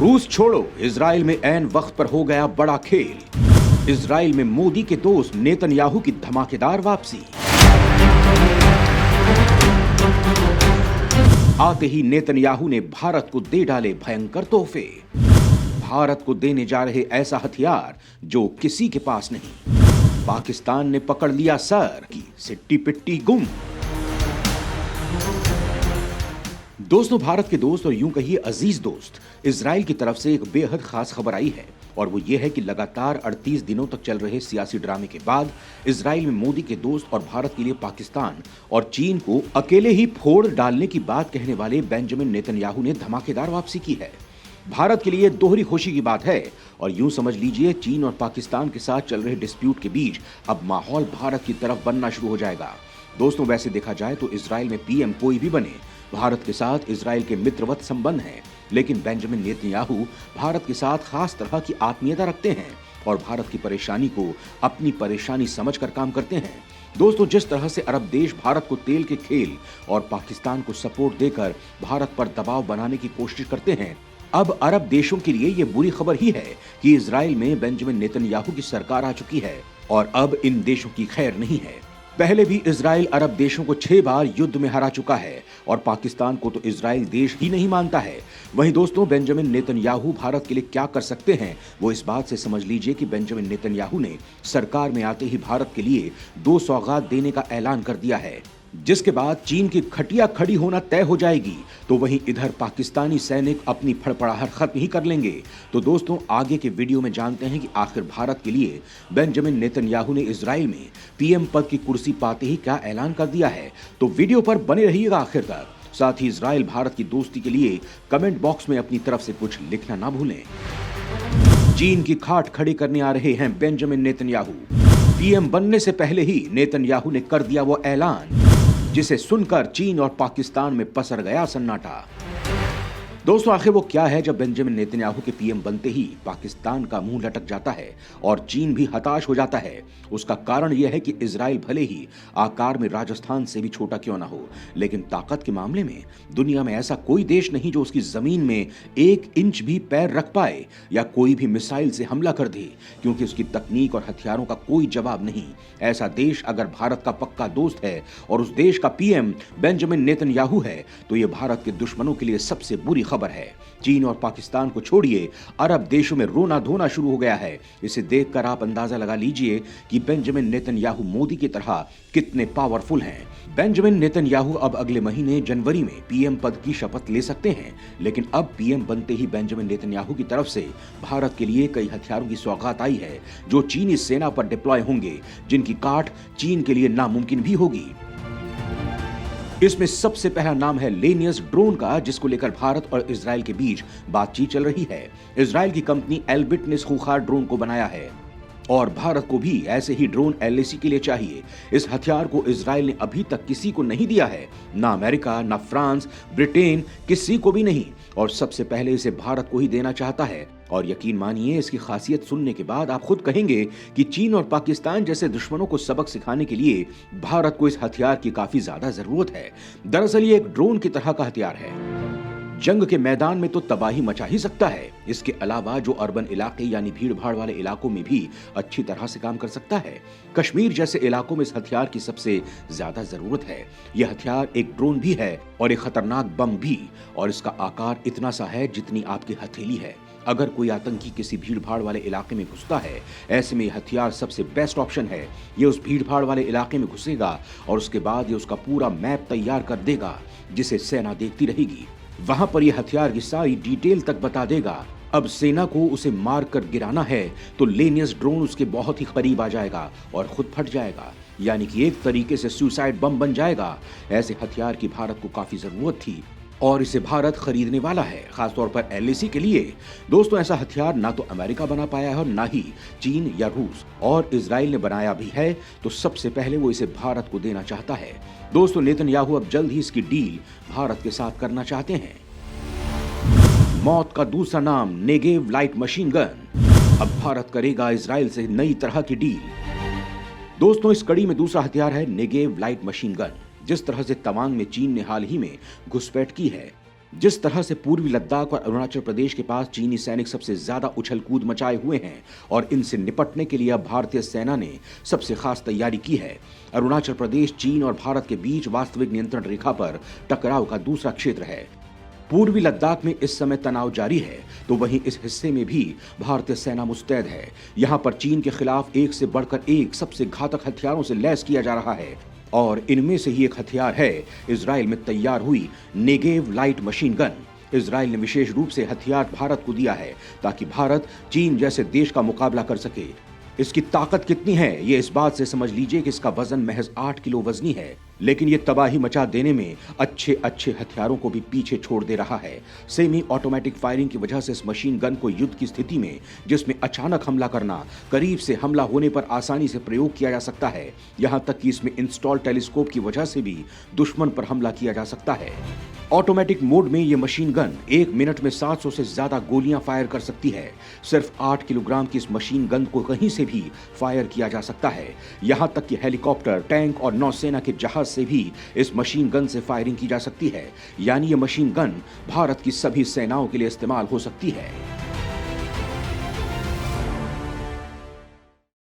रूस छोड़ो, इजराइल में ऐन वक्त पर हो गया बड़ा खेल। इजराइल में मोदी के दोस्त नेतन्याहू की धमाकेदार वापसी। आते ही नेतन्याहू ने भारत को दे डाले भयंकर तोहफे। भारत को देने जा रहे ऐसा हथियार जो किसी के पास नहीं। पाकिस्तान ने पकड़ लिया सर की सिट्टी पिट्टी गुम। दोस्तों, भारत के दोस्त और यूं कहिए अजीज दोस्त, इजराइल की तरफ से एक बेहद खास खबर आई है और वो ये है कि लगातार 38 दिनों तक चल रहे सियासी ड्रामे के बाद इजराइल में मोदी के दोस्त और भारत के लिए पाकिस्तान और चीन को अकेले ही फोड़ डालने की बात कहने वाले बेंजामिन नेतन्याहू ने धमाकेदार वापसी की है। भारत के लिए दोहरी खुशी की बात है और यूं समझ लीजिए चीन और पाकिस्तान के साथ चल रहे डिस्प्यूट के बीच अब माहौल भारत की तरफ बनना शुरू हो जाएगा। दोस्तों, वैसे देखा जाए तो इजराइल में पीएम कोई भी बने, भारत के साथ इजराइल के मित्रवत संबंध हैं, लेकिन बेंजामिन नेतन्याहू भारत के साथ खास तरह की आत्मीयता रखते हैं और भारत की परेशानी को अपनी परेशानी समझकर काम करते हैं। दोस्तों, जिस तरह से अरब देश भारत को तेल के खेल और पाकिस्तान को सपोर्ट देकर भारत पर दबाव बनाने की कोशिश करते हैं, अब अरब देशों के लिए ये बुरी खबर ही है कि इजराइल में बेंजामिन नेतन्याहू की सरकार आ चुकी है और अब इन देशों की खैर नहीं है। पहले भी इजराइल अरब देशों को 6 बार युद्ध में हरा चुका है और पाकिस्तान को तो इजराइल देश ही नहीं मानता है। वहीं दोस्तों, बेंजामिन नेतन्याहू भारत के लिए क्या कर सकते हैं वो इस बात से समझ लीजिए कि बेंजामिन नेतन्याहू ने सरकार में आते ही भारत के लिए 2 सौगात देने का ऐलान कर दिया है, जिसके बाद चीन की खटिया खड़ी होना तय हो जाएगी, तो वहीं इधर पाकिस्तानी सैनिक अपनी फड़फड़ाहट खत्म ही कर लेंगे। तो दोस्तों, आगे के वीडियो में जानते हैं कि आखिर भारत के लिए बेंजामिन नेतन्याहू ने इजराइल में पीएम पद की कुर्सी पाते ही क्या ऐलान कर दिया है। तो वीडियो पर बने रहिएगा आखिर तक। साथ ही इजराइल भारत की दोस्ती के लिए कमेंट बॉक्स में अपनी तरफ से कुछ लिखना ना भूलें। चीन की खाट खड़ी करने आ रहे हैं बेंजामिन नेतन्याहू। पीएम बनने से पहले ही नेतन्याहू ने कर दिया वो ऐलान जिसे सुनकर चीन और पाकिस्तान में पसर गया सन्नाटा। दोस्तों, आखिर वो क्या है जब बेंजामिन नेतन्याहू के पीएम बनते ही पाकिस्तान का मुंह लटक जाता है और चीन भी हताश हो जाता है? उसका कारण यह है कि इजराइल भले ही आकार में राजस्थान से भी छोटा क्यों ना हो, लेकिन ताकत के मामले में दुनिया में ऐसा कोई देश नहीं जो उसकी जमीन में 1 इंच भी पैर रख पाए या कोई भी मिसाइल से हमला कर दे, क्योंकि उसकी तकनीक और हथियारों का कोई जवाब नहीं। ऐसा देश अगर भारत का पक्का दोस्त है और उस देश का पीएम बेंजामिन नेतन्याहू है, तो ये भारत के दुश्मनों के लिए सबसे बुरी खबर है। चीन और पाकिस्तान को छोड़िए, अरब देशों में रोना धोना शुरू हो गया है। इसे देखकर आप अंदाजा लगा लीजिए कि बेंजामिन नेतन्याहू मोदी की तरह कितने पावरफुल हैं। बेंजामिन नेतन्याहू अब अगले महीने जनवरी में पीएम पद की शपथ ले सकते हैं, लेकिन अब पीएम बनते ही बेंजामिन नेतन्याहू की तरफ से भारत के लिए कई हथियारों की सौगात आई है जो चीनी सेना पर डिप्लॉय होंगे, जिनकी काट चीन के लिए नामुमकिन भी होगी। इसमें सबसे पहला नाम है लेनियस ड्रोन का, जिसको लेकर भारत और इजराइल के बीच बातचीत चल रही है। इजराइल की कंपनी एल्बिट ने इस खूंखार ड्रोन को बनाया है और भारत को भी ऐसे ही ड्रोन एलएसी के लिए चाहिए। इस हथियार को इजराइल ने अभी तक किसी को नहीं दिया है, ना अमेरिका, ना फ्रांस, ब्रिटेन, किसी को भी नहीं, और सबसे पहले इसे भारत को ही देना चाहता है। और यकीन मानिए, इसकी खासियत सुनने के बाद आप खुद कहेंगे कि चीन और पाकिस्तान जैसे दुश्मनों को सबक सिखाने के लिए भारत को इस हथियार की काफी ज्यादा जरूरत है। दरअसल ये एक ड्रोन की तरह का हथियार है, जंग के मैदान में तो तबाही मचा ही सकता है। इसके अलावा जो अर्बन इलाके यानी भीड़ भाड़ वाले इलाकों में भी अच्छी तरह से काम कर सकता है। कश्मीर जैसे इलाकों में इस हथियार की सबसे ज्यादा जरूरत है। यह हथियार एक ड्रोन भी है और एक खतरनाक बम भी, और इसका आकार इतना सा है जितनी आपकी हथेली है। अगर कोई आतंकी किसी भीड़ भाड़ वाले इलाके में घुसता है, ऐसे में यह हथियार सबसे बेस्ट ऑप्शन है। ये उस भीड़ भाड़ वाले इलाके में घुसेगा और उसके बाद ये उसका पूरा मैप तैयार कर देगा, जिसे सेना देखती रहेगी। वहां पर यह हथियार की सारी डिटेल तक बता देगा। अब सेना को उसे मार कर गिराना है तो लेनियस ड्रोन उसके बहुत ही करीब आ जाएगा और खुद फट जाएगा, यानी कि एक तरीके से सुसाइड बम बन जाएगा। ऐसे हथियार की भारत को काफी जरूरत थी और इसे भारत खरीदने वाला है, खासतौर पर एलएसी के लिए। दोस्तों, ऐसा हथियार ना तो अमेरिका बना पाया है और ना ही चीन या रूस, और इजराइल ने बनाया भी है तो सबसे पहले वो इसे भारत को देना चाहता है। दोस्तों, नेतन्याहू अब जल्द ही इसकी डील भारत के साथ करना चाहते हैं। मौत का दूसरा नाम नेगेव लाइट मशीन गन। अब भारत करेगा इजराइल से नई तरह की डील। दोस्तों, इस कड़ी में दूसरा हथियार है नेगेव लाइट मशीन गन। जिस तरह से तवांग में चीन ने हाल ही में घुसपैठ की है, जिस तरह से पूर्वी लद्दाख और अरुणाचल प्रदेश के पास चीनी सैनिक सबसे ज्यादा उछल कूद मचाए हुए हैं और इनसे निपटने के लिए अब भारतीय सेना ने सबसे खास तैयारी की है। अरुणाचल प्रदेश चीन और भारत के बीच वास्तविक नियंत्रण रेखा पर टकराव का दूसरा क्षेत्र है। पूर्वी लद्दाख में इस समय तनाव जारी है, तो वहीं इस हिस्से में भी भारतीय सेना मुस्तैद है। यहां पर चीन के खिलाफ एक से बढ़कर एक सबसे घातक हथियारों से लैस किया जा रहा है और इनमें से ही एक हथियार है इजराइल में तैयार हुई Negev light machine gun. Israel ने विशेष रूप से हथियार भारत को दिया है ताकि भारत चीन जैसे देश का मुकाबला कर सके। इसकी ताकत कितनी है ये इस बात से समझ लीजिए कि इसका वजन महज 8 किलो वजनी है, लेकिन ये तबाही मचा देने में अच्छे हथियारों को भी पीछे छोड़ दे रहा है। सेमी ऑटोमेटिक फायरिंग की वजह से इस मशीन गन को युद्ध की स्थिति में, जिसमें अचानक हमला करना, करीब से हमला होने पर आसानी से प्रयोग किया जा सकता है। यहां तक कि इसमें इंस्टॉल टेलीस्कोप की वजह से भी दुश्मन पर हमला किया जा सकता है। ऑटोमेटिक मोड में ये मशीन गन 1 मिनट में 700 से ज्यादा गोलियां फायर कर सकती है। सिर्फ 8 किलोग्राम की इस मशीन गन को कहीं से भी फायर किया जा सकता है। यहां तक कि हेलीकॉप्टर, टैंक और नौसेना के जहाज से भी इस मशीन गन से फायरिंग की जा सकती है। यानी ये मशीन गन भारत की सभी सेनाओं के लिए इस्तेमाल हो सकती है।